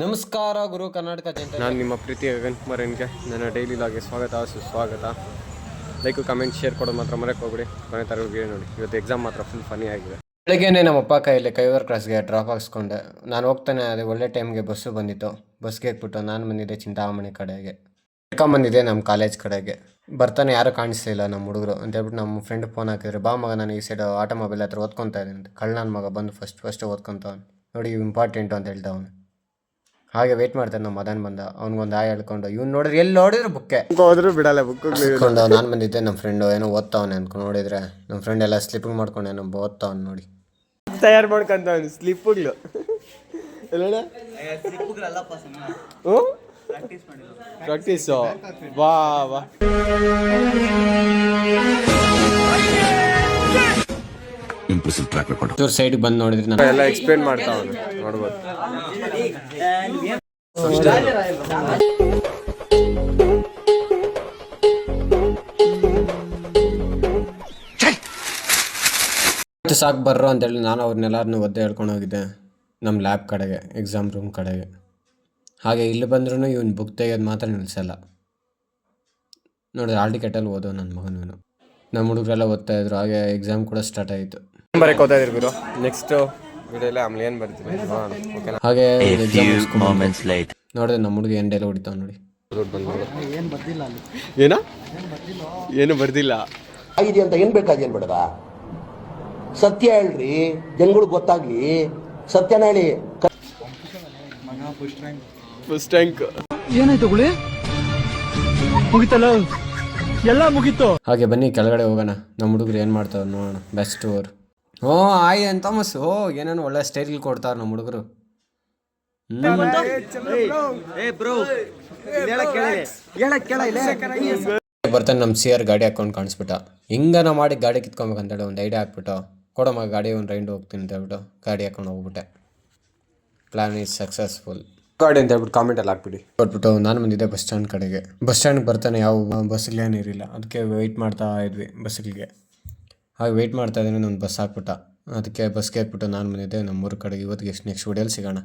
ನಮಸ್ಕಾರ ಗುರು ಕರ್ನಾಟಕ ಜನತೆ, ನಾನು ನಿಮ್ಮ ಪ್ರೀತಿಯ ಗಗನ್ ಕುಮಾರನ್ಗೆ ನನ್ನ ಡೈಲಿ ಲಾಗ್ಗೆ ಸುಸ್ವಾಗತ. ಲೈಕ್ ಕಮೆಂಟ್ ಶೇರ್ ಕೊಡೋದು ಮಾತ್ರ ಮರೆಯೋಕೆ ಹೋಗ್ಬಿಡಿ. ಕೊನೆ ತರಗತಿ ನೋಡಿ. ಇವತ್ತು ಎಕ್ಸಾಮ್ ಮಾತ್ರ ಫುಲ್ ಫನಿ ಆಗಿದೆ. ಬೆಳಗ್ಗೆನೇ ನಮ್ಮ ಅಪ್ಪ ಕೈಯಲ್ಲಿ ಕೈವರ್ ಕ್ರಾಸ್ಗೆ ಡ್ರಾಪ್ ಹಾಕ್ಸ್ಕೊಂಡೆ. ನಾನು ಹೋಗ್ತಾನೆ ಅದೇ ಒಳ್ಳೆ ಟೈಮ್ಗೆ ಬಸ್ಸು ಬಂದಿತ್ತು. ಬಸ್ಗೆ ಹಾಕ್ಬಿಟ್ಟು ನಾನು ಬಂದಿದ್ದೆ ಚಿಂತಾಮಣಿ ಕಡೆಗೆ, ಬಂದಿದ್ದೆ ನಮ್ಮ ಕಾಲೇಜ್ ಕಡೆಗೆ. ಬರ್ತಾನೆ ಯಾರು ಕಾಣಿಸ್ತಿಲ್ಲ ನಮ್ಮ ಹುಡುಗರು ಅಂತ ಹೇಳ್ಬಿಟ್ಟು ನಮ್ಮ ಫ್ರೆಂಡ್ ಫೋನ್ ಹಾಕಿದ್ರೆ, ಬಾ ಮಗ ನಾನು ಈ ಸೈಡ್ ಆಟೋಮೊಬೈಲ್ ಹತ್ರ ಓದ್ಕೊತಾ ಇದ್ದೀನಿ ಅಂತ. ನನ್ನ ಮಗ ಬಂದು ಫಸ್ಟ್ ಓದ್ಕೊತಾವನು ನೋಡಿ, ಇಂಪಾರ್ಟೆಂಟು ಅಂತ ಹೇಳ್ತಾ ಅವನು. ಹಾಗೆ ವೆಯ್ಟ್ ಮಾಡ್ತಾನೆ. ನಮ್ಮ ಮದನ್ ಬಂದ, ಅವ್ನಿಗೊಂದು ಆಯ್ ಹೇಳ್ಕೊಂಡು ಇವ್ನು ನೋಡಿದ್ರೆ ಎಲ್ಲಿ ನೋಡಿದ್ರು ಬುಕ್ಕೆ ಹೋದ್ರು ಬಿಡಲ್ಲ ಬುಕ್ ಇಟ್ಕೊಂಡು. ನಾನು ಬಂದಿದ್ದೆ, ನಮ್ಮ ಫ್ರೆಂಡು ಏನೋ ಓದ್ತಾವನೆ ಅಂದ್ಕೊಂಡು ನೋಡಿದ್ರೆ ನಮ್ಮ ಫ್ರೆಂಡ್ ಎಲ್ಲ ಸ್ಲಿಪ್ಪಿಂಗ್ ಮಾಡ್ಕೊಂಡು ಏನೋ ಓದ್ತಾವನು ನೋಡಿ. ತಯಾರು ಮಾಡ್ಕೊಂತವನು ಸ್ಲಿಪ್ಪುಗಳು ಪ್ರಾಕ್ಟೀಸು ವಾ ವಾ. ಚೂರು ಸೈಡ್ಗೆ ಬಂದು ನೋಡಿದ್ರೆ ನಾನು ಎಲ್ಲ ಎಕ್ಸ್ಪ್ಲೇನ್ ಮಾಡ್ತಾವನು ನೋಡ್ಬೋದು. ಸಾಕು ಬರ್ರೋ ಅಂತೇಳಿ ನಾನು ಅವ್ರನ್ನೆಲ್ಲರನ್ನೂ ಒದ್ದೆ ಹೇಳ್ಕೊಂಡು ಹೋಗಿದ್ದೆ ನಮ್ಮ ಲ್ಯಾಬ್ ಕಡೆಗೆ, ಎಕ್ಸಾಮ್ ರೂಮ್ ಕಡೆಗೆ. ಹಾಗೆ ಇಲ್ಲಿ ಬಂದ್ರೂ ಇವ್ನು ಬುಕ್ ತೆಗೆಯೋದು ಮಾತ್ರ ನಿಲ್ಲಿಸಲ್ಲ ನೋಡಿ. ಆಲ್ ಟಿಕೆಟಲ್ಲಿ ಓದೋ ನನ್ನ ಮಗನೂ. ನಮ್ಮ ಹುಡುಗರೆಲ್ಲ ಓದ್ತಾ ಇದ್ರು. ಹಾಗೆ ಎಕ್ಸಾಮ್ ಕೂಡ ಸ್ಟಾರ್ಟ್ ಆಯಿತು. ಬರೀಕ್ ಓದ್ತಾ ಇದ್ರು ಗುರು. ನೆಕ್ಸ್ಟ್ ವಿಡಿಯೋಲಿ ಆಮೇಲೆ ಏನು ಬರ್ತೀನಿ ಹಾಗೆ ನೋಡಿದ್ರೆ ನಮ್ಮ ಹುಡುಗ ಎಂಡೆಲ್ಲ ಹೊಡಿತಾವ ನೋಡಿ. ಏನು ಬರ್ದಿಲ್ಲ ಆಗಿದೆ ಅಂತ ಏನ್ ಬೇಕಾದ ಏನ್ ಬೇಡದ, ಸತ್ಯ ಹೇಳ್ರಿ, ಜನಗಳಿಗೆ ಗೊತ್ತಾಗ್ಲಿ, ಸತ್ಯನ ಹೇಳಿ. ಫಸ್ಟ್ ರ್ಯಾಂಕ್ ಏನಾಯ್ತು ಗುಳಿ, ಮುಗಿತಲ್ಲ ಎಲ್ಲ ಮುಗೀತು. ಹಾಗೆ ಬನ್ನಿ ಕೆಳಗಡೆ ಹೋಗೋಣ. ನಮ್ಮ ಹುಡುಗರು ಏನು ಮಾಡ್ತಾವ್ರು ನೋಡೋಣ. Best over. ಓ ಆಯ್ ಅಂತ ಮಸ್. ಓ ಏನೇನು ಒಳ್ಳೆ ಸ್ಟೈಲ್ ಕೊಡ್ತಾರ ನಮ್ಮ ಹುಡುಗರು. ಬರ್ತಾನೆ ನಮ್ಮ ಸಿಆರ್ ಗಾಡಿ ಹಾಕೊಂಡು ಕಾಣಿಸ್ಬಿಟ್ಟ. ಹಿಂಗನ ಮಾಡಿ ಗಾಡಿ ಕಿತ್ಕೊಬೇಕಂತೇಳಿ ಒಂದು ಐಡಿಯಾ ಹಾಕ್ಬಿಟ್ಟು, ಕೊಡಮ್ಮ ಗಾಡಿ ಒಂದು ರೈಂಡ್ ಹೋಗ್ತೀನಿ ಅಂತ ಹೇಳ್ಬಿಟ್ಟು ಗಾಡಿ ಹಾಕೊಂಡು ಹೋಗ್ಬಿಟ್ಟೆ. Plan is successful. ಗಾಡಿ ಅಂತ ಹೇಳ್ಬಿಟ್ಟು ಕಾಮೆಂಟಲ್ಲಿ ಹಾಕ್ಬಿಡಿ. ಕೊಟ್ಬಿಟ್ಟು ನಾನು ಬಂದಿದ್ದೆ ಬಸ್ ಸ್ಟ್ಯಾಂಡ್ ಕಡೆಗೆ. ಬಸ್ ಸ್ಟ್ಯಾಂಡ್ಗೆ ಬರ್ತಾನೆ ಯಾವ ಬಸ್ಗಳೇನು ಇರಲಿಲ್ಲ. ಅದಕ್ಕೆ ವೆಯ್ಟ್ ಮಾಡ್ತಾ ಇದ್ವಿ ಬಸ್ಗಳಿಗೆ. ಹಾಗೆ ವೆಯ್ಟ್ ಮಾಡ್ತಾ ಇದ್ದೀನಿ, ಒಂದು ಬಸ್ ಹಾಕ್ಬಿಟ್ಟ. ಅದಕ್ಕೆ ಬಸ್ಗೆ ಹಾಕ್ಬಿಟ್ಟು ನಾನು ಬಂದಿದ್ದೆ ನಮ್ಮೂರ ಕಡೆಗೆ. ಇವತ್ತಿಗೆ ನೆಕ್ಸ್ಟ್ ವಿಡಿಯೋಲಿ ಸಿಗೋಣ.